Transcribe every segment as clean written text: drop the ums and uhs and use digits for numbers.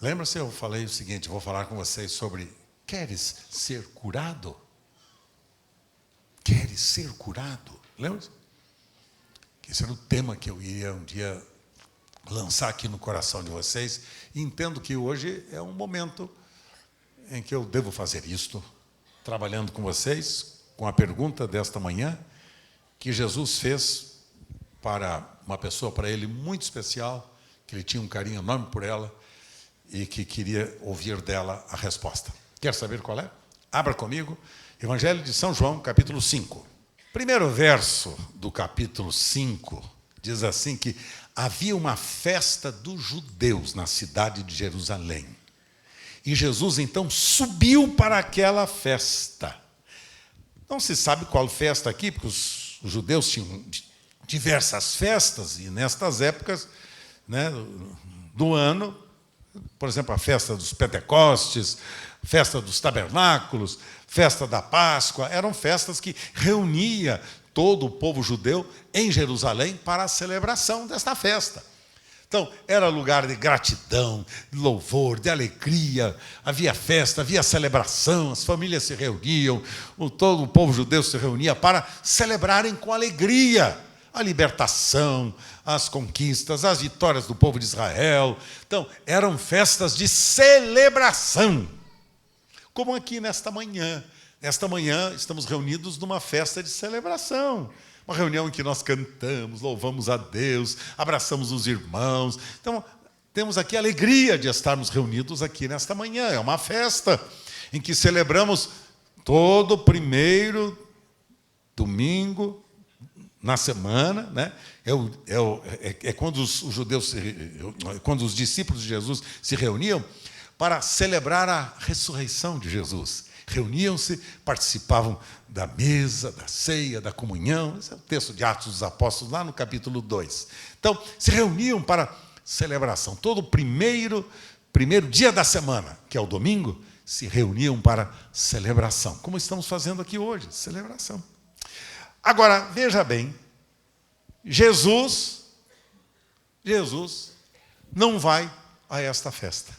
Lembra-se, eu falei o seguinte, vou falar com vocês sobre: queres ser curado? Queres ser curado? Lembra-se? Esse era o tema que eu iria um dia lançar aqui no coração de vocês. E entendo que hoje é um momento em que eu devo fazer isto, trabalhando com vocês, com a pergunta desta manhã, que Jesus fez para uma pessoa, para ele, muito especial, que ele tinha um carinho enorme por ela e que queria ouvir dela a resposta. Quer saber qual é? Abra comigo, Evangelho de São João, capítulo 5. Primeiro verso do capítulo 5 diz assim que havia uma festa dos judeus na cidade de Jerusalém. E Jesus, então, subiu para aquela festa. Não se sabe qual festa aqui, porque os judeus tinham diversas festas, e nestas épocas, né, do ano, por exemplo, a festa dos Pentecostes, festa dos Tabernáculos, festa da Páscoa, eram festas que reunia todo o povo judeu em Jerusalém para a celebração desta festa. Então, era lugar de gratidão, de louvor, de alegria, havia festa, havia celebração, as famílias se reuniam, todo o povo judeu se reunia para celebrarem com alegria a libertação, as conquistas, as vitórias do povo de Israel. Então, eram festas de celebração. Como aqui nesta manhã. Nesta manhã estamos reunidos numa festa de celebração. Uma reunião em que nós cantamos, louvamos a Deus, abraçamos os irmãos. Então, temos aqui a alegria de estarmos reunidos aqui nesta manhã. É uma festa em que celebramos todo o primeiro domingo na semana, né? É quando os judeus, quando os discípulos de Jesus se reuniam para celebrar a ressurreição de Jesus. Reuniam-se, participavam da mesa, da ceia, da comunhão. Esse é o texto de Atos dos Apóstolos, lá no capítulo 2. Então, se reuniam para celebração. Todo o primeiro dia da semana, que é o domingo, se reuniam para celebração. Como estamos fazendo aqui hoje, celebração. Agora, veja bem, Jesus não vai a esta festa.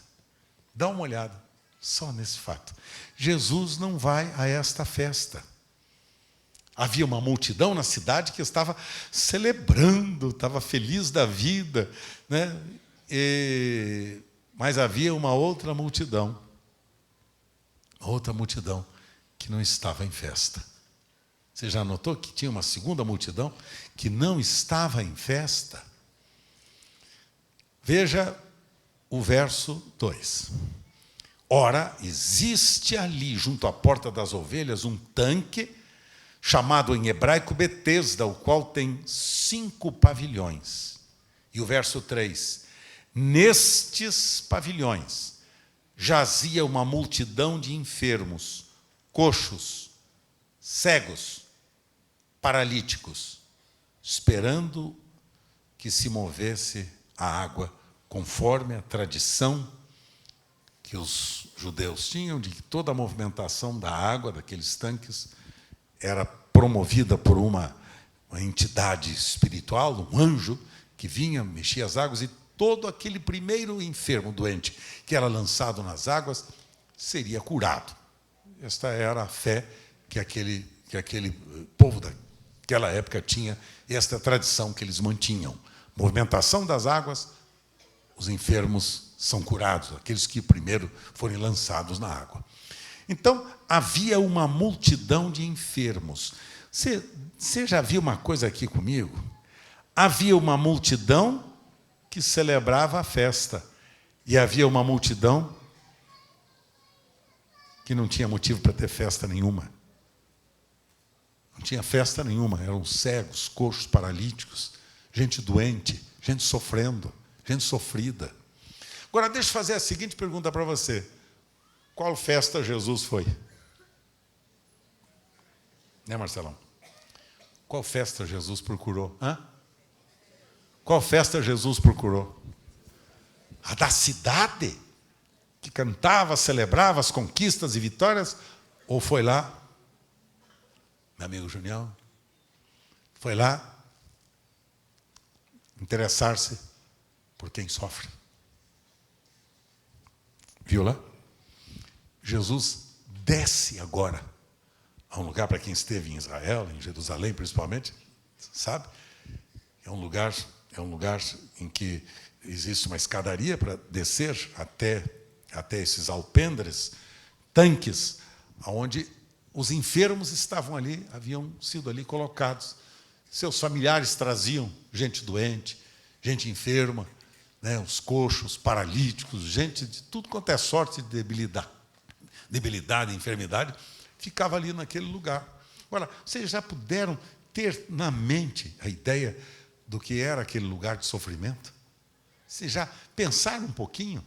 Dá uma olhada só nesse fato. Jesus não vai a esta festa. Havia uma multidão na cidade que estava celebrando, estava feliz da vida, né? Mas havia uma outra multidão que não estava em festa. Você já notou que tinha uma segunda multidão que não estava em festa? Veja o verso 2. Ora, existe ali, junto à porta das ovelhas, um tanque, chamado em hebraico Betesda, o qual tem 5 pavilhões. E o verso 3. Nestes pavilhões jazia uma multidão de enfermos, coxos, cegos, paralíticos, esperando que se movesse a água, conforme a tradição que os judeus tinham, de que toda a movimentação da água, daqueles tanques, era promovida por uma entidade espiritual, um anjo, que vinha, mexia as águas, e todo aquele primeiro enfermo, doente, que era lançado nas águas, seria curado. Esta era a fé que aquele povo daquela época tinha, e esta tradição que eles mantinham. Movimentação das águas, os enfermos são curados, aqueles que primeiro forem lançados na água. Então, havia uma multidão de enfermos. Você já viu uma coisa aqui comigo? Havia uma multidão que celebrava a festa, e havia uma multidão que não tinha motivo para ter festa nenhuma. Não tinha festa nenhuma, eram cegos, coxos, paralíticos, gente doente, gente sofrendo, gente sofrida. Agora, deixa eu fazer a seguinte pergunta para você. Qual festa Jesus foi? Né, Marcelão? Qual festa Jesus procurou? Hã? Qual festa Jesus procurou? A da cidade, que cantava, celebrava as conquistas e vitórias? Ou foi lá, meu amigo Junião, foi lá interessar-se por quem sofre? Viu lá? Jesus desce agora a um lugar, para quem esteve em Israel, em Jerusalém principalmente, sabe? É um lugar em que existe uma escadaria para descer até esses alpendres, tanques, onde os enfermos estavam ali, haviam sido ali colocados. Seus familiares traziam gente doente, gente enferma, né, os coxos, paralíticos, gente de tudo quanto é sorte de debilidade, enfermidade, ficava ali naquele lugar. Agora, vocês já puderam ter na mente a ideia do que era aquele lugar de sofrimento? Vocês já pensaram um pouquinho?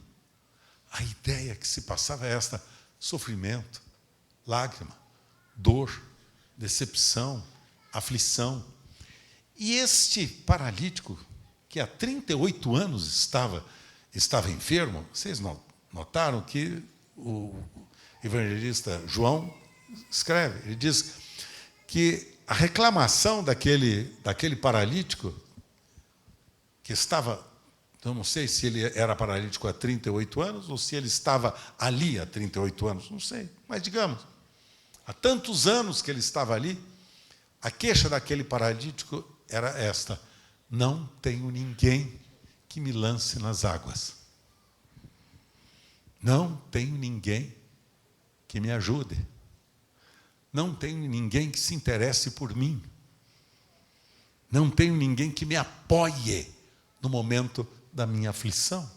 A ideia que se passava é esta: sofrimento, lágrima, dor, decepção, aflição. E este paralítico, que há 38 anos estava enfermo, vocês notaram que o evangelista João escreve, ele diz que a reclamação daquele paralítico, que estava, eu não sei se ele era paralítico há 38 anos ou se ele estava ali há 38 anos, não sei, mas digamos, há tantos anos que ele estava ali, a queixa daquele paralítico era esta: não tenho ninguém que me lance nas águas. Não tenho ninguém que me ajude. Não tenho ninguém que se interesse por mim. Não tenho ninguém que me apoie no momento da minha aflição.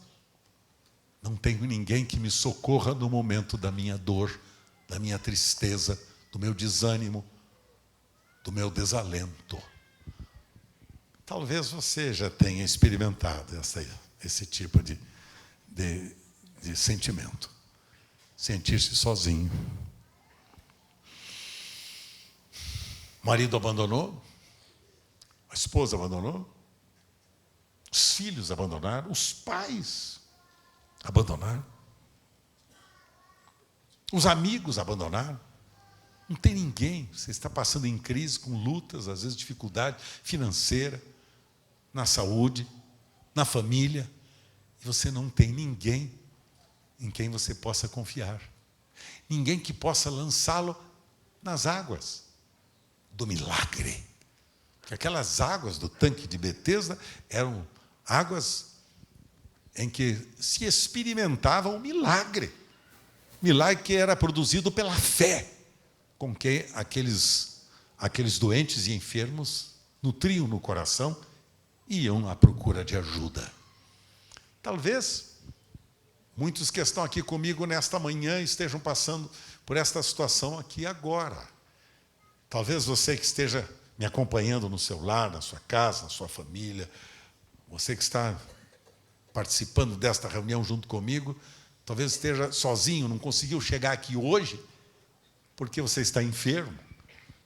Não tenho ninguém que me socorra no momento da minha dor, da minha tristeza, do meu desânimo, do meu desalento. Talvez você já tenha experimentado esse tipo de sentimento. Sentir-se sozinho. O marido abandonou, a esposa abandonou, os filhos abandonaram, os pais abandonaram, os amigos abandonaram. Não tem ninguém. Você está passando em crise, com lutas, às vezes dificuldade financeira, na saúde, na família, e você não tem ninguém em quem você possa confiar. Ninguém que possa lançá-lo nas águas do milagre. Porque aquelas águas do tanque de Betesda eram águas em que se experimentava um milagre. Milagre que era produzido pela fé com que aqueles doentes e enfermos nutriam no coração e iam à procura de ajuda. Talvez muitos que estão aqui comigo nesta manhã estejam passando por esta situação aqui agora. Talvez você que esteja me acompanhando no seu lar, na sua casa, na sua família, você que está participando desta reunião junto comigo, talvez esteja sozinho, não conseguiu chegar aqui hoje, porque você está enfermo,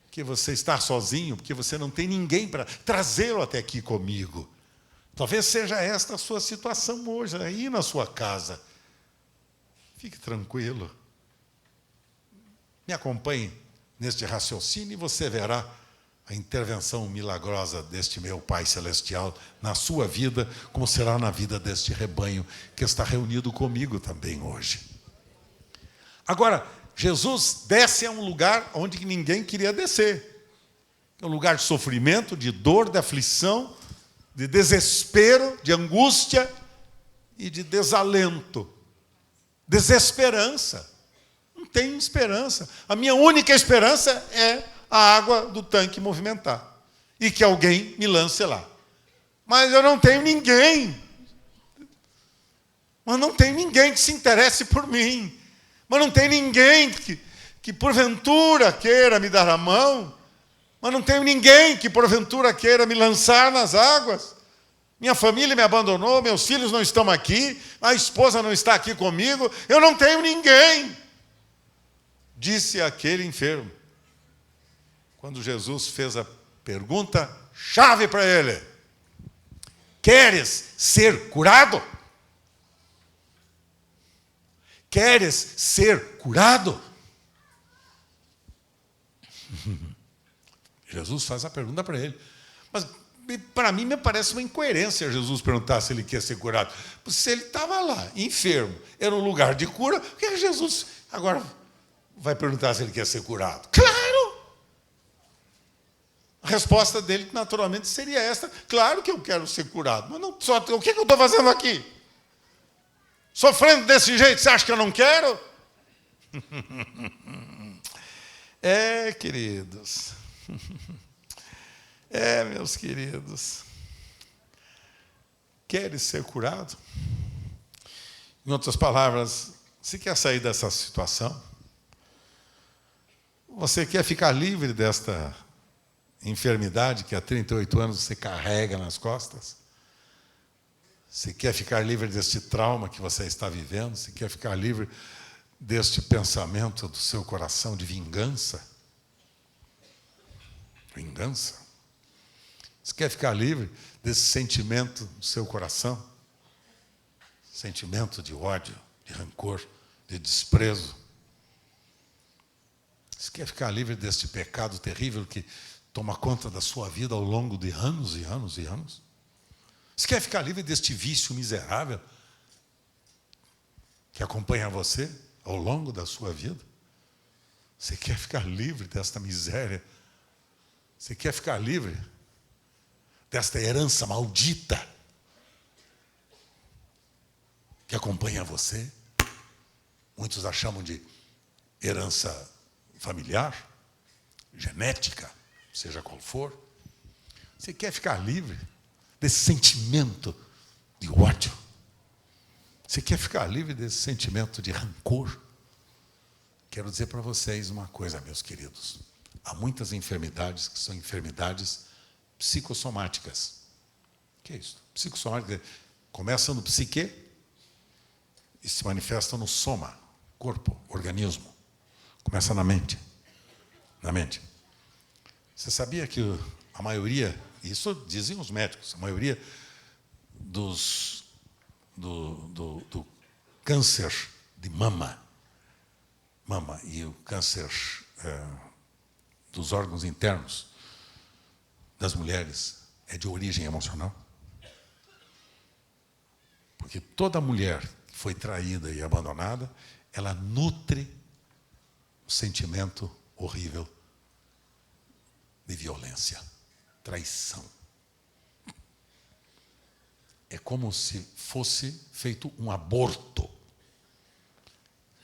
porque você está sozinho, porque você não tem ninguém para trazê-lo até aqui comigo. Talvez seja esta a sua situação hoje, aí na sua casa. Fique tranquilo. Me acompanhe neste raciocínio e você verá a intervenção milagrosa deste meu Pai Celestial na sua vida, como será na vida deste rebanho que está reunido comigo também hoje. Agora, Jesus desce a um lugar onde ninguém queria descer. É um lugar de sofrimento, de dor, de aflição, de desespero, de angústia e de desalento. Desesperança. Não tem esperança. A minha única esperança é a água do tanque movimentar. E que alguém me lance lá. Mas eu não tenho ninguém. Mas não tem ninguém que se interesse por mim. Mas não tem ninguém que porventura queira me dar a mão. Mas não tenho ninguém que porventura queira me lançar nas águas. Minha família me abandonou, meus filhos não estão aqui, a esposa não está aqui comigo, eu não tenho ninguém. Disse aquele enfermo. Quando Jesus fez a pergunta chave para ele: queres ser curado? Queres ser curado? Jesus faz a pergunta para ele. Mas Para mim, me parece uma incoerência Jesus perguntar se ele quer ser curado. Se ele estava lá, enfermo, era um lugar de cura, por que Jesus agora vai perguntar se ele quer ser curado? Claro! A resposta dele, naturalmente, seria esta. Claro que eu quero ser curado, mas não só, o que eu estou fazendo aqui? Sofrendo desse jeito, você acha que eu não quero? Queridos. Meus queridos. Queres ser curado? Em outras palavras, você quer sair dessa situação? Você quer ficar livre desta enfermidade que há 38 anos você carrega nas costas? Você quer ficar livre deste trauma que você está vivendo? Você quer ficar livre deste pensamento do seu coração de vingança? Vingança? Você quer ficar livre desse sentimento do seu coração? Sentimento de ódio, de rancor, de desprezo. Você quer ficar livre deste pecado terrível que toma conta da sua vida ao longo de anos e anos e anos? Você quer ficar livre deste vício miserável que acompanha você ao longo da sua vida? Você quer ficar livre desta miséria? Você quer ficar livre desta herança maldita que acompanha você? Muitos a chamam de herança familiar, genética, seja qual for. Você quer ficar livre desse sentimento de ódio? Você quer ficar livre desse sentimento de rancor? Quero dizer para vocês uma coisa, meus queridos. Há muitas enfermidades que são enfermidades psicossomáticas. O que é isso? Psicossomática começa no psique e se manifesta no soma, corpo, organismo. Começa na mente. Na mente. Você sabia que a maioria, isso dizem os médicos, a maioria do câncer de mama e o câncer dos órgãos internos das mulheres é de origem emocional? Porque toda mulher que foi traída e abandonada, ela nutre o sentimento horrível de violência, traição. É como se fosse feito um aborto.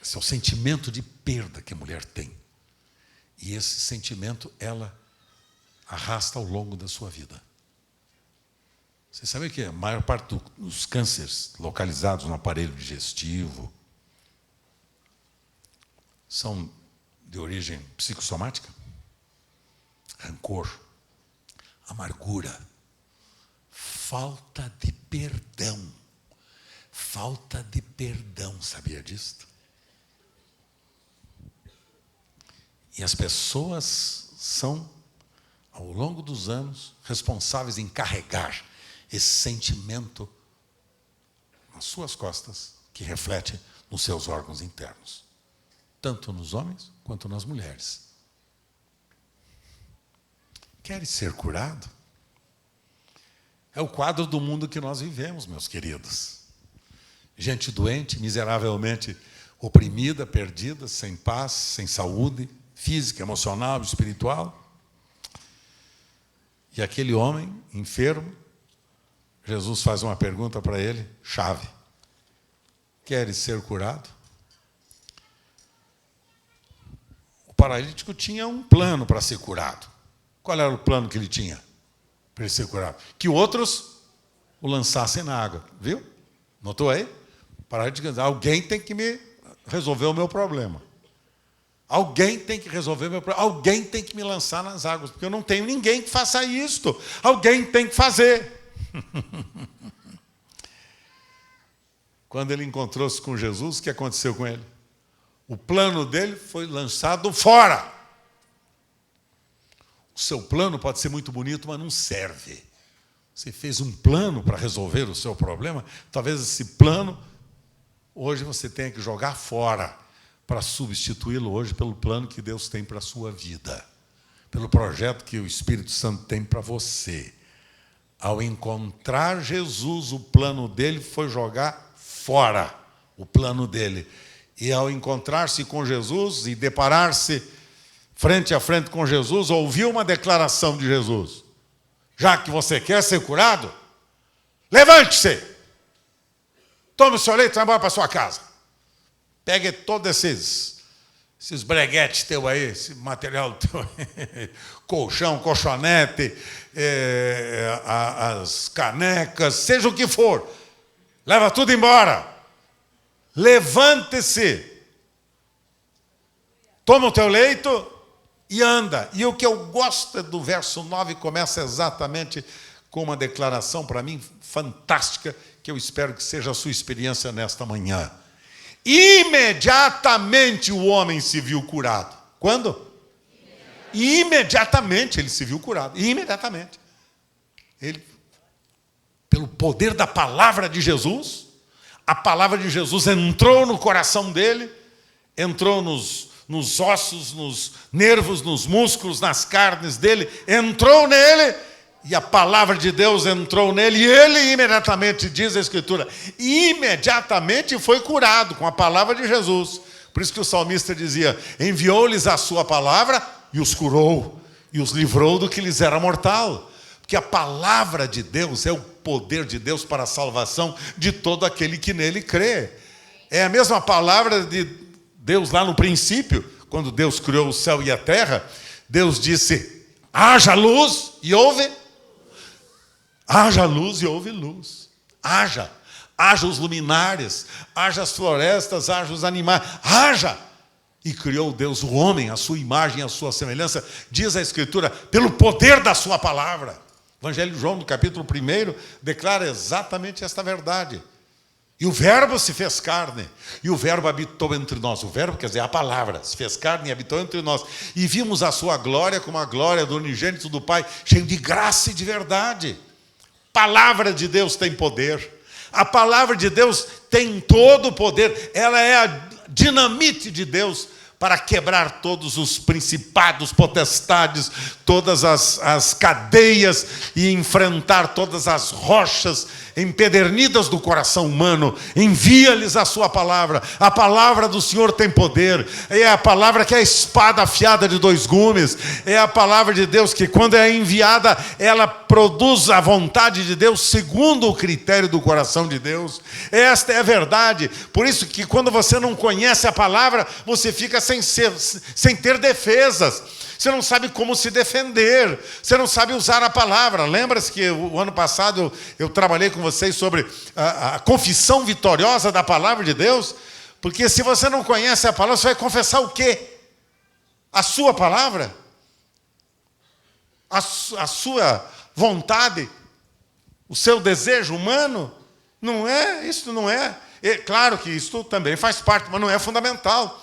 Esse é o sentimento de perda que a mulher tem. E esse sentimento ela arrasta ao longo da sua vida. Você sabe que a maior parte dos cânceres localizados no aparelho digestivo são de origem psicossomática? Rancor, amargura, falta de perdão. Falta de perdão, sabia disso? E as pessoas são, ao longo dos anos, responsáveis em carregar esse sentimento nas suas costas, que reflete nos seus órgãos internos, tanto nos homens quanto nas mulheres. Queres ser curado? É o quadro do mundo que nós vivemos, meus queridos. Gente doente, miseravelmente oprimida, perdida, sem paz, sem saúde física, emocional, espiritual. E aquele homem enfermo, Jesus faz uma pergunta para ele, chave. Queres ser curado? O paralítico tinha um plano para ser curado. Qual era o plano que ele tinha para ele ser curado? Que outros o lançassem na água. Viu? Notou aí? O paralítico diz, alguém tem que me resolver o meu problema. Alguém tem que resolver o meu problema. Alguém tem que me lançar nas águas, porque eu não tenho ninguém que faça isto. Alguém tem que fazer. Quando ele encontrou-se com Jesus, o que aconteceu com ele? O plano dele foi lançado fora. O seu plano pode ser muito bonito, mas não serve. Você fez um plano para resolver o seu problema, talvez esse plano, hoje você tenha que jogar fora, para substituí-lo hoje pelo plano que Deus tem para a sua vida, pelo projeto que o Espírito Santo tem para você. ao encontrar Jesus, o plano dele foi jogar fora o plano dele. E ao encontrar-se com Jesus e deparar-se frente a frente com Jesus, ouviu uma declaração de Jesus: já que você quer ser curado, levante-se, tome o seu leito e vai embora para a sua casa. Pegue todos esses breguetes teu aí, esse material teu aí, colchão, colchonete, as canecas, seja o que for, leva tudo embora. Levante-se, toma o teu leito e anda. E o que eu gosto é do verso 9, começa exatamente com uma declaração para mim fantástica, que eu espero que seja a sua experiência nesta manhã. Imediatamente o homem se viu curado. Quando? Imediatamente ele se viu curado. Imediatamente. Ele, pelo poder da palavra de Jesus, a palavra de Jesus entrou no coração dele, entrou nos ossos, nos nervos, nos músculos, nas carnes dele, entrou nele, e a palavra de Deus entrou nele, e ele imediatamente, diz a Escritura, imediatamente foi curado com a palavra de Jesus. Por isso que o salmista dizia: enviou-lhes a sua palavra e os curou, e os livrou do que lhes era mortal. Porque a palavra de Deus é o poder de Deus para a salvação de todo aquele que nele crê. É a mesma palavra de Deus lá no princípio, quando Deus criou o céu e a terra. Deus disse: haja luz, e houve. Haja luz e houve luz. Haja os luminares, haja as florestas, haja os animais, haja. E criou Deus o homem, a sua imagem, a sua semelhança, diz a Escritura, pelo poder da sua palavra. O Evangelho de João, no capítulo 1, declara exatamente esta verdade. E o Verbo se fez carne, e o Verbo habitou entre nós. O Verbo, quer dizer, a palavra, se fez carne e habitou entre nós. E vimos a sua glória como a glória do unigênito do Pai, cheio de graça e de verdade. Palavra de Deus tem poder. A palavra de Deus tem todo o poder. Ela é a dinamite de Deus para quebrar todos os principados, potestades, todas as cadeias e enfrentar todas as rochas empedernidas do coração humano. Envia-lhes a sua palavra. A palavra do Senhor tem poder. É a palavra que é a espada afiada de 2 gumes. É a palavra de Deus que, quando é enviada, ela produz a vontade de Deus segundo o critério do coração de Deus. Esta é a verdade. Por isso que, quando você não conhece a palavra, você fica sem ter defesas. Você não sabe como se defender. Você não sabe usar a palavra. Lembra-se que o ano passado eu trabalhei com vocês sobre a confissão vitoriosa da palavra de Deus? Porque se você não conhece a palavra, você vai confessar o quê? A sua palavra? A sua vontade? O seu desejo humano? Não é, isso não é. Claro que isso também faz parte, mas não é fundamental.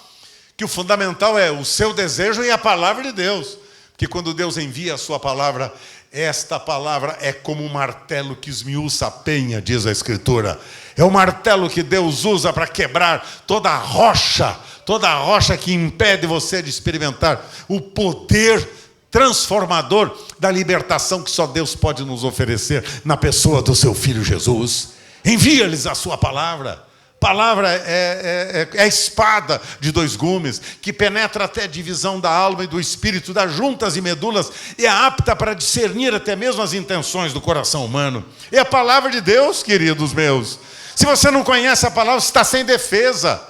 Que o fundamental é o seu desejo e a palavra de Deus. Porque quando Deus envia a sua palavra, esta palavra é como um martelo que esmiuça a penha, diz a Escritura. É o martelo que Deus usa para quebrar toda a rocha que impede você de experimentar o poder transformador da libertação que só Deus pode nos oferecer na pessoa do seu Filho Jesus. Envia-lhes a sua palavra. Palavra é a espada de 2 gumes, que penetra até a divisão da alma e do espírito, das juntas e medulas, e é apta para discernir até mesmo as intenções do coração humano. É a palavra de Deus, queridos meus. Se você não conhece a palavra, você está sem defesa.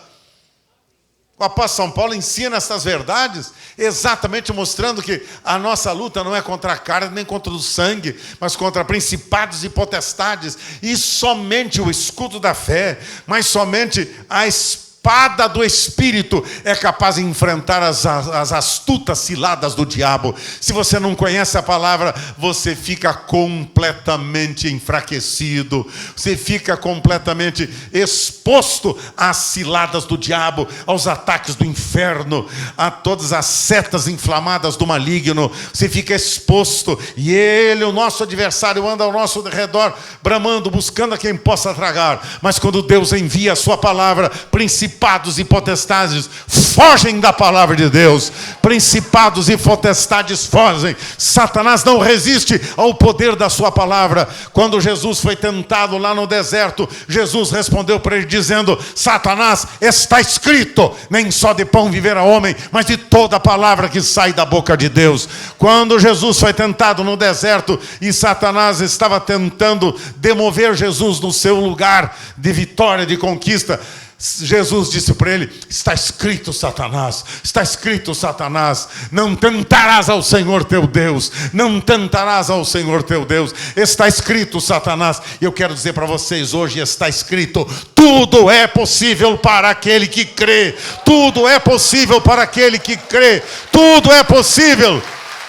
O apóstolo São Paulo ensina essas verdades, exatamente mostrando que a nossa luta não é contra a carne nem contra o sangue, mas contra principados e potestades. E somente o escudo da fé, mas somente a espada do Espírito é capaz de enfrentar as astutas ciladas do diabo. Se você não conhece a palavra, você fica completamente enfraquecido, você fica completamente exposto às ciladas do diabo, aos ataques do inferno, a todas as setas inflamadas do maligno. Você fica exposto, e ele, o nosso adversário, anda ao nosso redor, bramando, buscando a quem possa tragar. Mas quando Deus envia a sua palavra, principalmente principados e potestades fogem da palavra de Deus. Principados e potestades fogem. Satanás não resiste ao poder da sua palavra. Quando Jesus foi tentado lá no deserto, Jesus respondeu para ele dizendo: Satanás, está escrito, nem só de pão viverá homem, mas de toda a palavra que sai da boca de Deus. Quando Jesus foi tentado no deserto e Satanás estava tentando demover Jesus no seu lugar de vitória, de conquista, Jesus disse para ele: está escrito, Satanás, está escrito, Satanás, não tentarás ao Senhor teu Deus, não tentarás ao Senhor teu Deus, está escrito, Satanás. E eu quero dizer para vocês hoje, está escrito: tudo é possível para aquele que crê, tudo é possível para aquele que crê, tudo é possível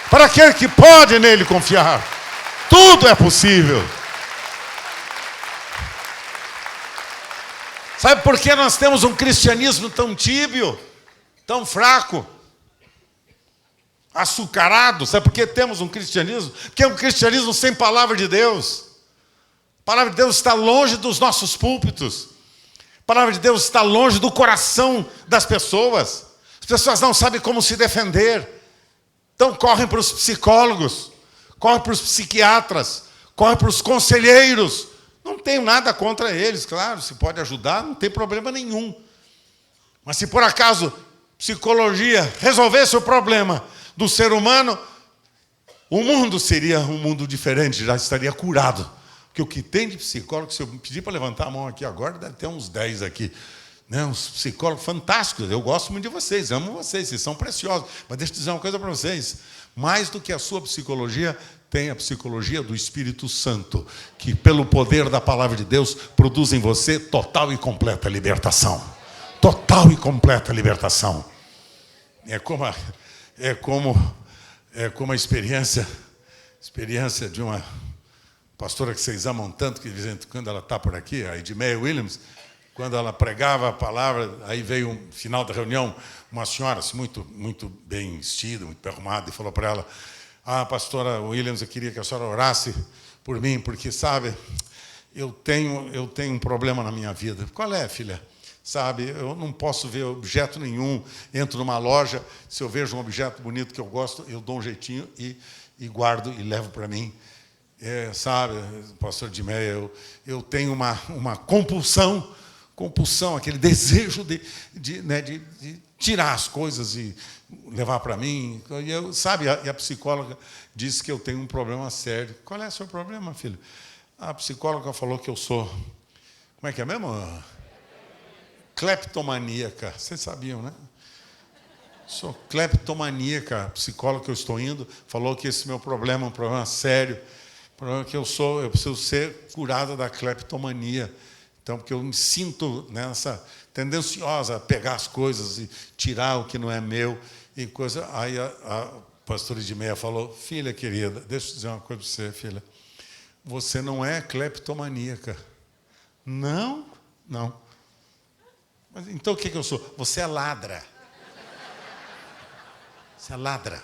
para aquele que pode nele confiar, tudo é possível. Sabe por que nós temos um cristianismo tão tíbio, tão fraco, açucarado? Sabe por que temos um cristianismo? Porque é um cristianismo sem palavra de Deus. A palavra de Deus está longe dos nossos púlpitos. A palavra de Deus está longe do coração das pessoas. As pessoas não sabem como se defender. Então correm para os psicólogos, correm para os psiquiatras, correm para os conselheiros. Não tenho nada contra eles, claro, se pode ajudar, não tem problema nenhum. Mas se por acaso psicologia resolvesse o problema do ser humano, o mundo seria um mundo diferente, já estaria curado. Porque o que tem de psicólogo, se eu pedir para levantar a mão aqui agora, deve ter uns 10 aqui. Né? Uns psicólogos fantásticos, eu gosto muito de vocês, amo vocês, vocês são preciosos. Mas deixa eu dizer uma coisa para vocês, mais do que a sua psicologia, tem a psicologia do Espírito Santo, que pelo poder da palavra de Deus, produz em você total e completa libertação. Total e completa libertação. É como a experiência de uma pastora que vocês amam tanto, que de vez em quando ela está por aqui, a Edmeia Williams, quando ela pregava a palavra, aí veio no final da reunião, uma senhora assim, muito bem vestida, muito bem arrumada, e falou para ela: pastora Williams, eu queria que a senhora orasse por mim, porque, sabe, eu tenho um problema na minha vida. Qual é, filha? Sabe, eu não posso ver objeto nenhum. Entro numa loja, se eu vejo um objeto bonito que eu gosto, eu dou um jeitinho e guardo e levo para mim. Sabe, pastor Edmeia, eu tenho uma compulsão, aquele desejo de tirar as coisas e levar para mim. E a psicóloga disse que eu tenho um problema sério. Qual é o seu problema, filho? A psicóloga falou que eu sou... Como é que é mesmo? Cleptomaníaca. Vocês sabiam, né? Sou cleptomaníaca. A psicóloga que eu estou indo falou que esse meu problema é um problema sério. O problema é que eu preciso ser curada da cleptomania. Então, porque eu me sinto nessa tendenciosa a pegar as coisas e tirar o que não é meu e coisa. Aí a pastora Edmeia falou: filha querida, deixa eu dizer uma coisa para você, filha. Você não é cleptomaníaca. Não. Mas então o que eu sou? Você é ladra. Você é ladra.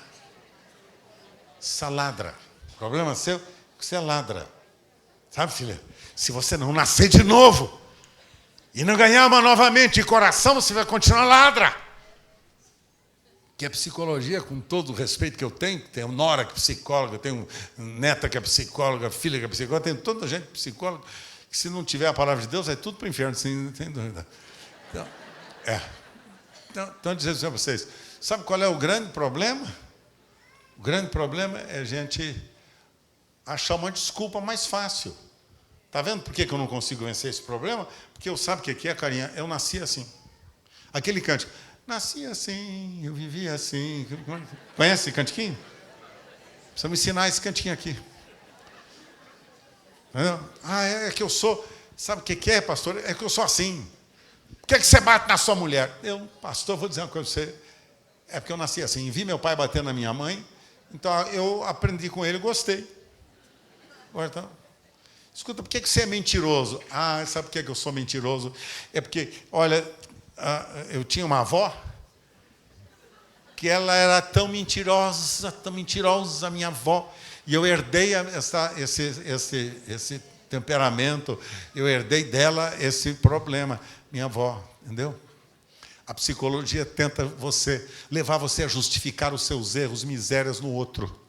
Saladra. O problema seu é que você é ladra. Sabe, filha? Se você não nascer de novo e não ganhar uma novamente de coração, você vai continuar ladra. Que a psicologia, com todo o respeito que eu tenho nora que é psicóloga, tenho neta que é psicóloga, filha que é psicóloga, tenho toda gente psicóloga, que se não tiver a palavra de Deus, vai tudo para o inferno, sem dúvida. Então, dizendo assim a vocês, sabe qual é o grande problema? O grande problema é a gente achar uma desculpa mais fácil. Está vendo por que eu não consigo vencer esse problema? Porque eu sabe o que é, carinha? Eu nasci assim. Aquele cântico. Nasci assim, eu vivi assim. Conhece esse cantiquinho? Precisa me ensinar esse cantiquinho aqui. É que eu sou... Sabe o que é, pastor? É que eu sou assim. Por que você bate na sua mulher? Pastor, vou dizer uma coisa para você. É porque eu nasci assim. Vi meu pai batendo na minha mãe. Então, eu aprendi com ele e gostei. Então, escuta, por que você é mentiroso? Sabe por que eu sou mentiroso? É porque, olha, eu tinha uma avó que ela era tão mentirosa, minha avó, e eu herdei esse temperamento, eu herdei dela esse problema, minha avó, entendeu? A psicologia tenta levar você a justificar os seus erros, misérias no outro.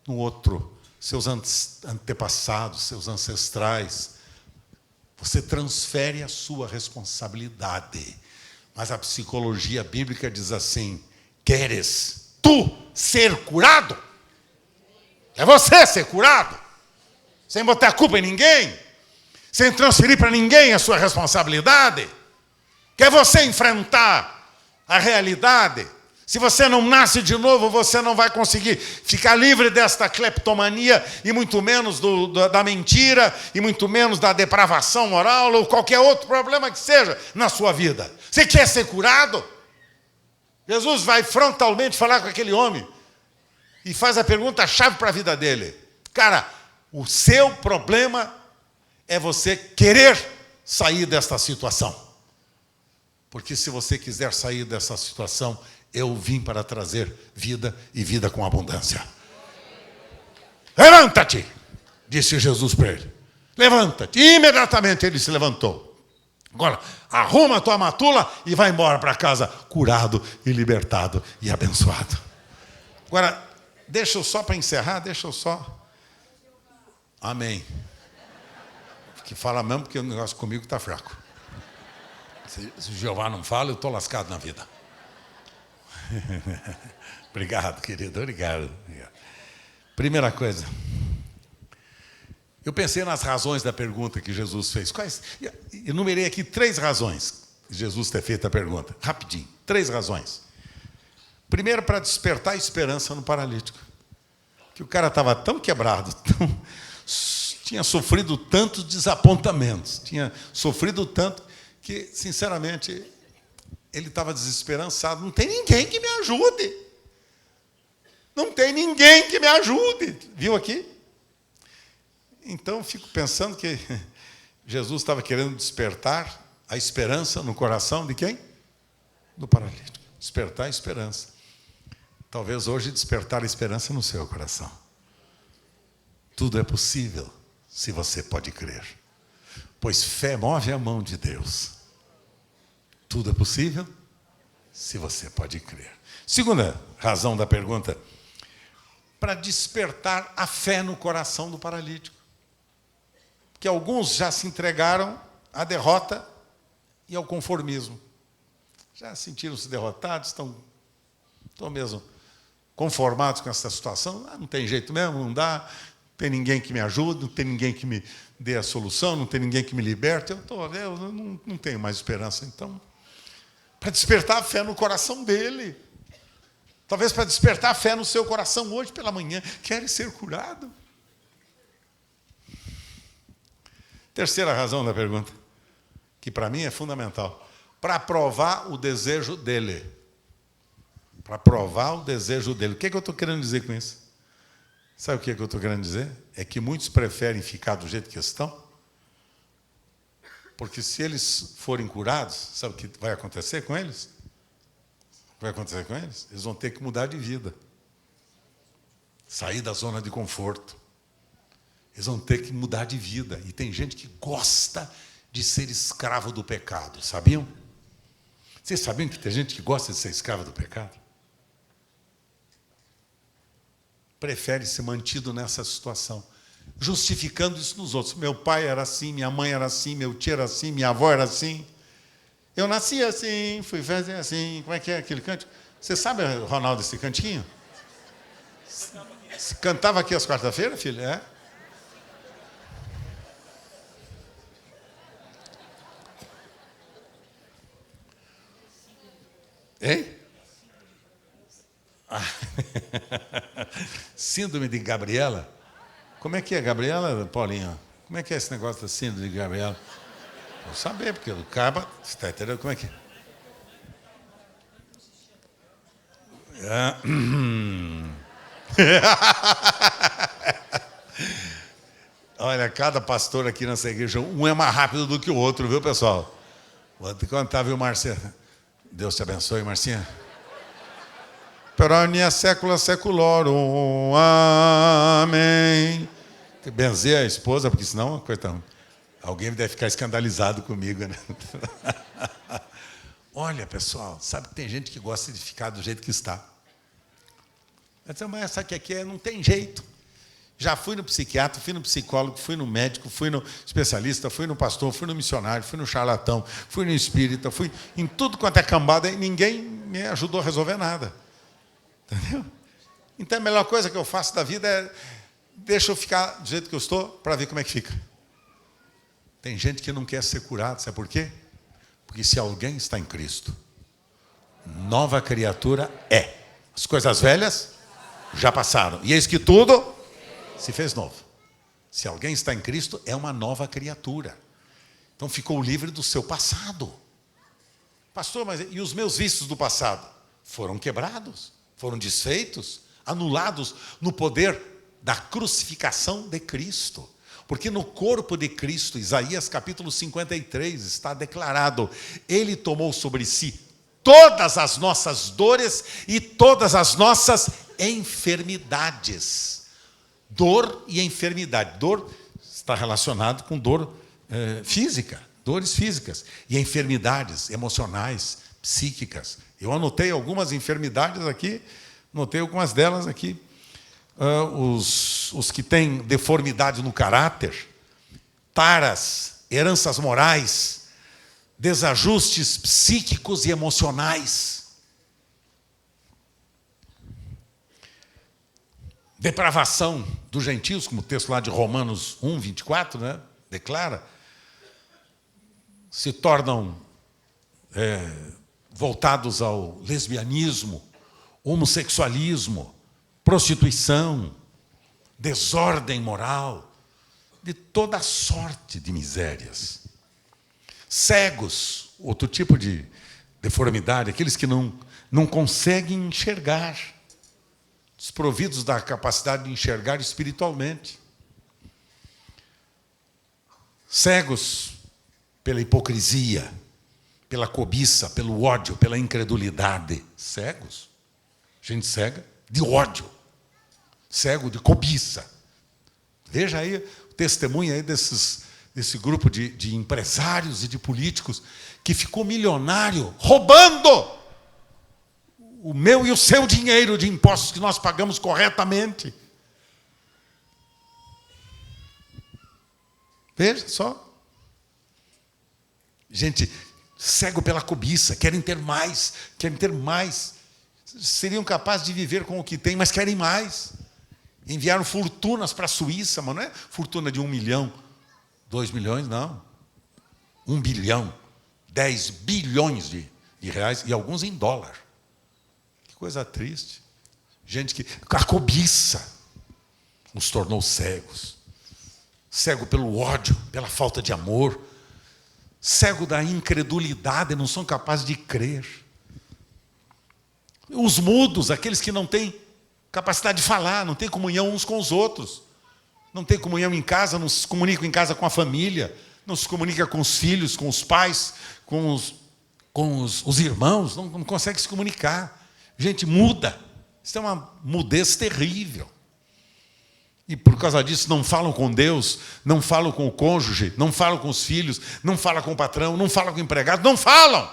No outro. Seus antepassados, seus ancestrais. Você transfere a sua responsabilidade. Mas a psicologia bíblica diz assim: queres tu ser curado? É você ser curado. Sem botar a culpa em ninguém. Sem transferir para ninguém a sua responsabilidade. Quer você enfrentar a realidade? Se você não nasce de novo, você não vai conseguir ficar livre desta cleptomania, e muito menos da mentira, e muito menos da depravação moral, ou qualquer outro problema que seja na sua vida. Você quer ser curado? Jesus vai frontalmente falar com aquele homem e faz a pergunta-chave para a vida dele. Cara, o seu problema é você querer sair desta situação. Porque se você quiser sair dessa situação, eu vim para trazer vida e vida com abundância. Levanta-te, disse Jesus para ele. Levanta-te. E imediatamente ele se levantou. Agora, arruma a tua matula e vai embora para casa, curado e libertado e abençoado. Agora, deixa eu só para encerrar, Amém. Que fala mesmo, porque o negócio comigo está fraco. Se o Jeová não fala, eu estou lascado na vida. Obrigado, querido, obrigado. Primeira coisa, eu pensei nas razões da pergunta que Jesus fez. Quais? Enumerei aqui 3 razões de Jesus ter feito a pergunta. Rapidinho, 3 razões. Primeiro, para despertar a esperança no paralítico. Que o cara estava tão quebrado, tinha sofrido tantos desapontamentos, tinha sofrido tanto que, sinceramente, ele estava desesperançado. Não tem ninguém que me ajude. Não tem ninguém que me ajude. Viu aqui? Então, fico pensando que Jesus estava querendo despertar a esperança no coração de quem? Do paralítico. Despertar a esperança. Talvez hoje despertar a esperança no seu coração. Tudo é possível se você pode crer. Pois fé move a mão de Deus. Tudo é possível se você pode crer. Segunda razão da pergunta, para despertar a fé no coração do paralítico. Que alguns já se entregaram à derrota e ao conformismo. Já sentiram-se derrotados, estão mesmo conformados com essa situação. Não tem jeito mesmo, não dá. Não tem ninguém que me ajude, não tem ninguém que me dê a solução, não tem ninguém que me liberte. Eu não tenho mais esperança, então. Para despertar a fé no coração dele. Talvez para despertar a fé no seu coração hoje pela manhã. Quer ser curado? Terceira razão da pergunta, que para mim é fundamental. Para provar o desejo dele. Para provar o desejo dele. O que eu estou querendo dizer com isso? Sabe o que eu estou querendo dizer? É que muitos preferem ficar do jeito que estão. Porque se eles forem curados, sabe o que vai acontecer com eles? O que vai acontecer com eles? Eles vão ter que mudar de vida. Sair da zona de conforto. Eles vão ter que mudar de vida. E tem gente que gosta de ser escravo do pecado. Sabiam? Vocês sabiam que tem gente que gosta de ser escravo do pecado? Prefere ser mantido nessa situação, justificando isso nos outros. Meu pai era assim, minha mãe era assim, meu tio era assim, minha avó era assim. Eu nasci assim, fui fazer assim. Como é que é aquele canto? Você sabe, Ronaldo, esse cantinho? Você cantava aqui às quarta-feiras, filho? É? Hein? Síndrome de Gabriela? Como é que é, Gabriela, Paulinho? Como é que é esse negócio da síndrome de Gabriela? Vou saber, porque o caba... Você está entendendo como é que é? Olha, cada pastor aqui nessa igreja, um é mais rápido do que o outro, viu, pessoal? Vou te contar, viu, Marcinha? Deus te abençoe, Marcinha. Peronia secula seculorum. Amém. Benzer a esposa, porque senão, coitado, alguém deve ficar escandalizado comigo, né? Olha, pessoal, sabe que tem gente que gosta de ficar do jeito que está. Mas essa aqui não tem jeito. Já fui no psiquiatra, fui no psicólogo, fui no médico, fui no especialista, fui no pastor, fui no missionário, fui no charlatão, fui no espírita, fui em tudo quanto é cambada e ninguém me ajudou a resolver nada. Entendeu? Então a melhor coisa que eu faço da vida é deixa eu ficar do jeito que eu estou para ver como é que fica. Tem gente que não quer ser curado, sabe por quê? Porque se alguém está em Cristo, nova criatura é. As coisas velhas já passaram. E eis que tudo se fez novo. Se alguém está em Cristo, é uma nova criatura. Então ficou livre do seu passado. Pastor, mas e os meus vícios do passado? Foram quebrados, foram desfeitos, anulados no poder da crucificação de Cristo. Porque no corpo de Cristo, Isaías capítulo 53, está declarado: Ele tomou sobre si todas as nossas dores e todas as nossas enfermidades. Dor e enfermidade. Dor está relacionado com dor física, dores físicas. E enfermidades emocionais, psíquicas. Eu anotei algumas enfermidades aqui, anotei algumas delas aqui. Os que têm deformidade no caráter, taras, heranças morais, desajustes psíquicos e emocionais, depravação dos gentios, como o texto lá de Romanos 1, 24, né, declara, se tornam voltados ao lesbianismo, homossexualismo, prostituição, desordem moral, de toda sorte de misérias. Cegos, outro tipo de deformidade, aqueles que não conseguem enxergar, desprovidos da capacidade de enxergar espiritualmente. Cegos pela hipocrisia, pela cobiça, pelo ódio, pela incredulidade. Cegos. Gente cega de ódio. Cego de cobiça. Veja aí o testemunho aí desse grupo de empresários e de políticos que ficou milionário roubando o meu e o seu dinheiro de impostos que nós pagamos corretamente. Veja só. Gente, cego pela cobiça, querem ter mais, seriam capazes de viver com o que têm, mas querem mais. Enviaram fortunas para a Suíça, mas não é fortuna de 1 milhão, 2 milhões, não. 1 bilhão, 10 bilhões de reais, e alguns em dólar. Que coisa triste. Gente que a cobiça nos tornou cegos. Cego pelo ódio, pela falta de amor. Cego da incredulidade, não são capazes de crer. Os mudos, aqueles que não têm capacidade de falar, não têm comunhão uns com os outros. Não têm comunhão em casa, não se comunicam em casa com a família, não se comunica com os filhos, com os pais, com os irmãos, não consegue se comunicar. Gente muda. Isso é uma mudez terrível. E por causa disso não falam com Deus, não falam com o cônjuge, não falam com os filhos, não falam com o patrão, não falam com o empregado, não falam.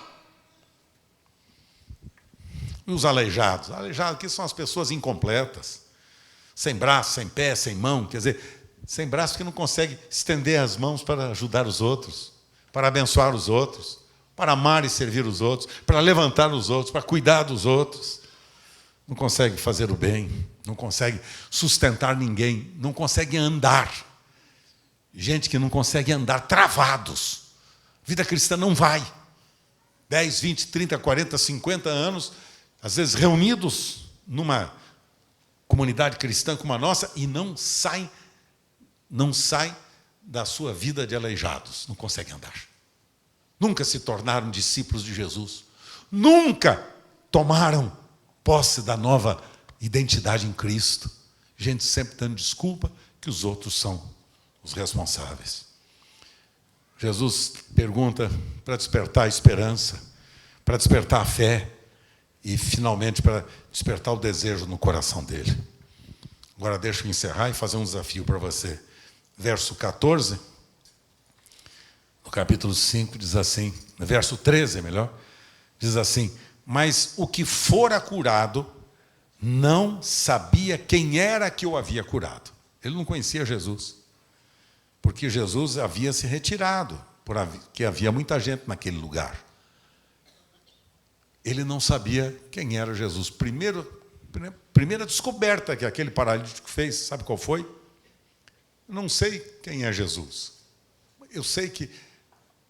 E os aleijados? Aleijados aqui são as pessoas incompletas, sem braço, sem pé, sem mão, quer dizer, sem braço que não consegue estender as mãos para ajudar os outros, para abençoar os outros, para amar e servir os outros, para levantar os outros, para cuidar dos outros. Não consegue fazer o bem, não consegue sustentar ninguém, não consegue andar. Gente que não consegue andar, travados. Vida cristã não vai. 10, 20, 30, 40, 50 anos, às vezes reunidos numa comunidade cristã como a nossa, e não sai da sua vida de aleijados, não consegue andar. Nunca se tornaram discípulos de Jesus. Nunca tomaram posse da nova identidade em Cristo. Gente sempre dando desculpa que os outros são os responsáveis. Jesus pergunta para despertar a esperança, para despertar a fé e, finalmente, para despertar o desejo no coração dele. Agora deixa eu encerrar e fazer um desafio para você. Verso 14, no capítulo 5, diz assim, no verso 13, melhor, Diz assim: mas o que fora curado não sabia quem era que o havia curado. Ele não conhecia Jesus, porque Jesus havia se retirado, porque havia muita gente naquele lugar. Ele não sabia quem era Jesus. Primeira descoberta que aquele paralítico fez, sabe qual foi? Eu não sei quem é Jesus. Eu sei que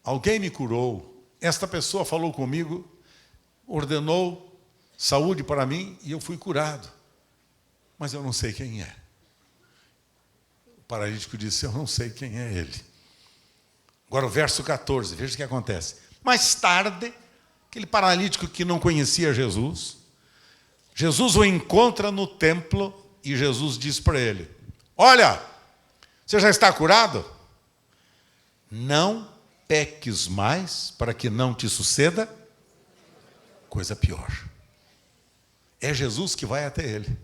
alguém me curou, esta pessoa falou comigo, ordenou saúde para mim e eu fui curado. Mas eu não sei quem é. O paralítico disse: eu não sei quem é ele. Agora o verso 14, veja o que acontece. Mais tarde, aquele paralítico que não conhecia Jesus, Jesus o encontra no templo e Jesus diz para ele: olha, você já está curado? Não peques mais para que não te suceda coisa pior. É Jesus que vai até ele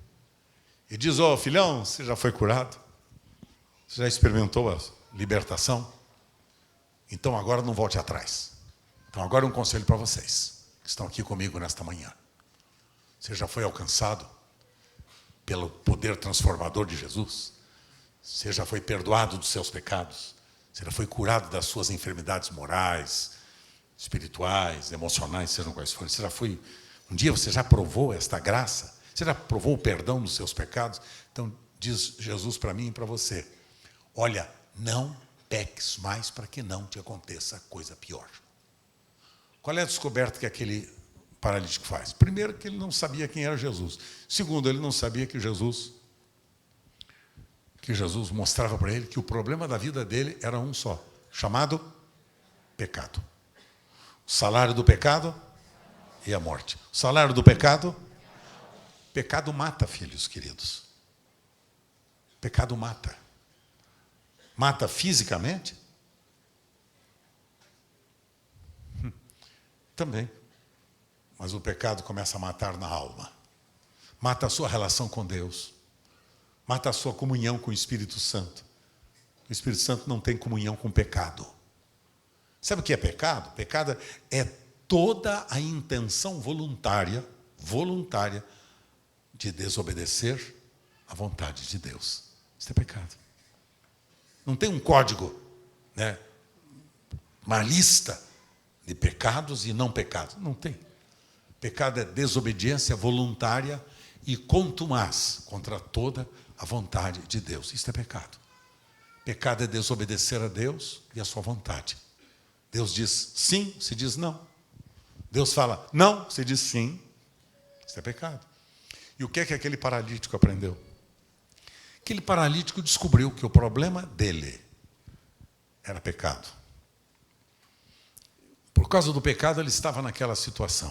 e diz: ó, filhão, você já foi curado? Você já experimentou a libertação? Então agora não volte atrás. Então agora um conselho para vocês que estão aqui comigo nesta manhã. Você já foi alcançado pelo poder transformador de Jesus? Você já foi perdoado dos seus pecados? Você já foi curado das suas enfermidades morais, espirituais, emocionais, sejam quais forem? Você já foi... Um dia você já provou esta graça? Você já provou o perdão dos seus pecados? Então diz Jesus para mim e para você: olha, não peques mais para que não te aconteça coisa pior. Qual é a descoberta que aquele paralítico faz? Primeiro, que ele não sabia quem era Jesus. Segundo, ele não sabia que Jesus mostrava para ele que o problema da vida dele era um só, chamado pecado. O salário do pecado e a morte. O salário do pecado? Pecado mata, filhos queridos. Pecado mata. Mata fisicamente? Também. Mas o pecado começa a matar na alma. Mata a sua relação com Deus. Mata a sua comunhão com o Espírito Santo. O Espírito Santo não tem comunhão com o pecado. Sabe o que é pecado? Pecado é toda a intenção voluntária de desobedecer à vontade de Deus. Isso é pecado. Não tem um código, né? Uma lista de pecados e não pecados. Não tem. Pecado é desobediência voluntária e contumaz contra toda a vontade de Deus. Isso é pecado. Pecado é desobedecer a Deus e a sua vontade. Deus diz sim, se diz não. Deus fala não, se diz sim. Isso é pecado. E o que é que aquele paralítico aprendeu? Aquele paralítico descobriu que o problema dele era pecado. Por causa do pecado, ele estava naquela situação.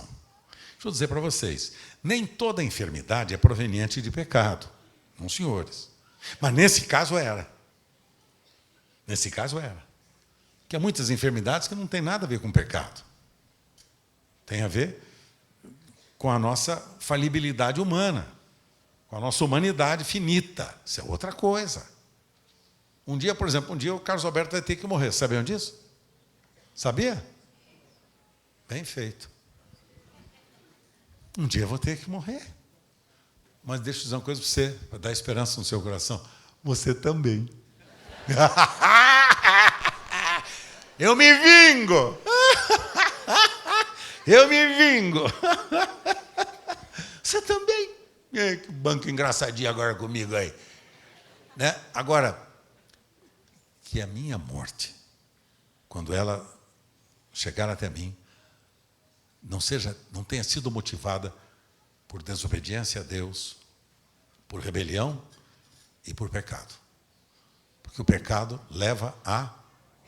Deixa eu dizer para vocês, nem toda enfermidade é proveniente de pecado. Não, senhores. Mas nesse caso era. Nesse caso era. Porque há muitas enfermidades que não têm nada a ver com pecado. Tem a ver com a nossa falibilidade humana, com a nossa humanidade finita. Isso é outra coisa. Um dia, por exemplo, o Carlos Alberto vai ter que morrer. Sabiam disso? Sabia? Bem feito. Um dia eu vou ter que morrer. Mas deixa eu dizer uma coisa para você, para dar esperança no seu coração. Você também. Eu me vingo. Eu me vingo. Você também. Que banco engraçadinho agora comigo aí. Né? Agora, que a minha morte, quando ela chegar até mim, não tenha sido motivada por desobediência a Deus, por rebelião e por pecado. Porque o pecado leva à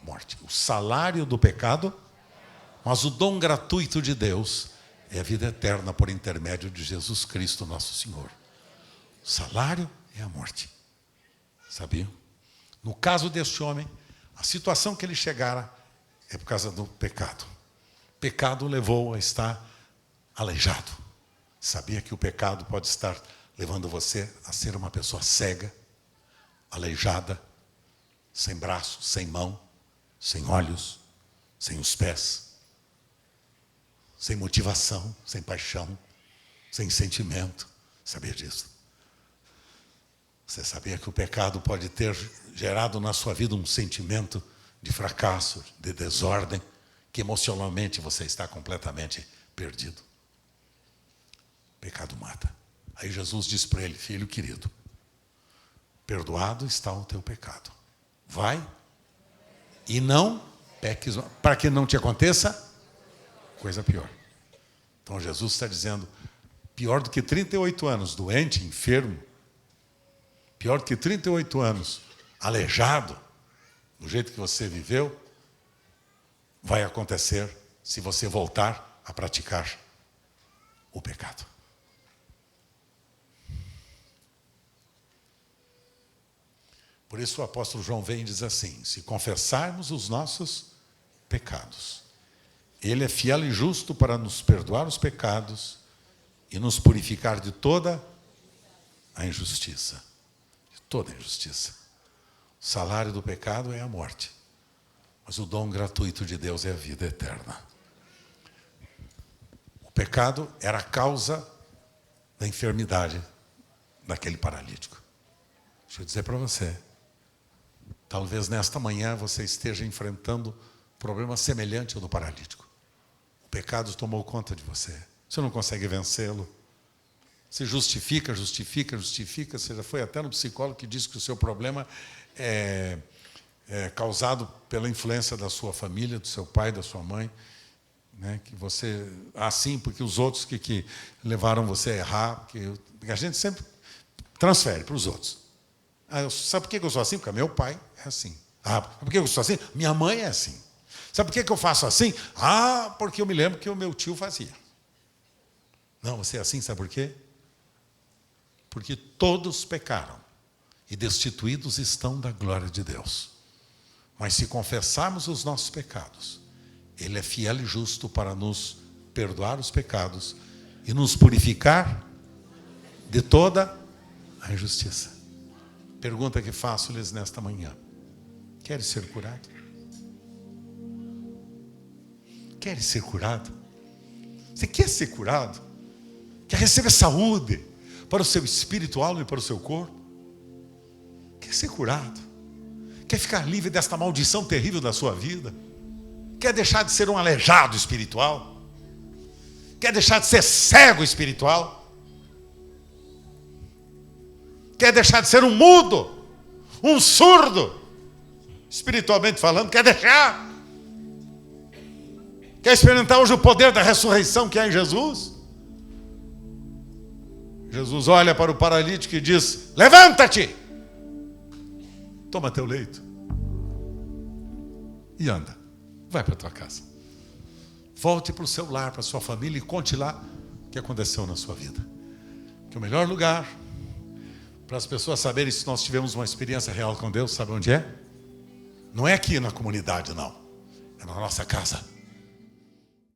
morte. O salário do pecado, mas o dom gratuito de Deus é a vida eterna por intermédio de Jesus Cristo, nosso Senhor. O salário é a morte. Sabiam? No caso deste homem, a situação que ele chegara é por causa do pecado. O pecado levou a estar aleijado. Sabia que o pecado pode estar levando você a ser uma pessoa cega, aleijada, sem braço, sem mão, sem olhos, sem os pés. sem motivação, sem paixão, sem sentimento. Sabia disso? Você sabia que o pecado pode ter gerado na sua vida um sentimento de fracasso, de desordem, que emocionalmente você está completamente perdido? O pecado mata. Aí Jesus diz para ele: filho querido, perdoado está o teu pecado. Vai e não peques, para que não te aconteça coisa pior. Então Jesus está dizendo, pior do que 38 anos doente, enfermo, pior do que 38 anos aleijado, do jeito que você viveu, vai acontecer se você voltar a praticar o pecado. Por isso o apóstolo João vem e diz assim: se confessarmos os nossos pecados, Ele é fiel e justo para nos perdoar os pecados e nos purificar de toda a injustiça. De toda a injustiça. O salário do pecado é a morte, mas o dom gratuito de Deus é a vida eterna. O pecado era a causa da enfermidade daquele paralítico. Deixa eu dizer para você, talvez nesta manhã você esteja enfrentando um problema semelhante ao do paralítico. O pecado tomou conta de você. Você não consegue vencê-lo. Você justifica. Você já foi até no psicólogo que diz que o seu problema é causado pela influência da sua família, do seu pai, da sua mãe. Né? Que você... assim, porque os outros que levaram você a errar. Porque a gente sempre transfere para os outros. Sabe por que eu sou assim? Porque meu pai é assim. Sabe por que eu sou assim? Minha mãe é assim. Sabe por que eu faço assim? Porque eu me lembro que o meu tio fazia. Não, você é assim, sabe por quê? Porque todos pecaram e destituídos estão da glória de Deus. Mas se confessarmos os nossos pecados, Ele é fiel e justo para nos perdoar os pecados e nos purificar de toda a injustiça. Pergunta que faço-lhes nesta manhã: queres ser curado? Queres ser curado? Você quer ser curado? Quer receber saúde para o seu espírito, alma e para o seu corpo? Quer ser curado? Quer ficar livre desta maldição terrível da sua vida? Quer deixar de ser um aleijado espiritual? Quer deixar de ser cego espiritual? Quer deixar de ser um mudo, um surdo, espiritualmente falando? Quer deixar? Quer experimentar hoje o poder da ressurreição que há em Jesus? Jesus olha para o paralítico e diz: levanta-te, toma teu leito e anda, vai para a tua casa. Volte para o seu lar, para a sua família e conte lá o que aconteceu na sua vida. Que o melhor lugar para as pessoas saberem se nós tivemos uma experiência real com Deus, sabe onde é? Não é aqui na comunidade, não. É na nossa casa.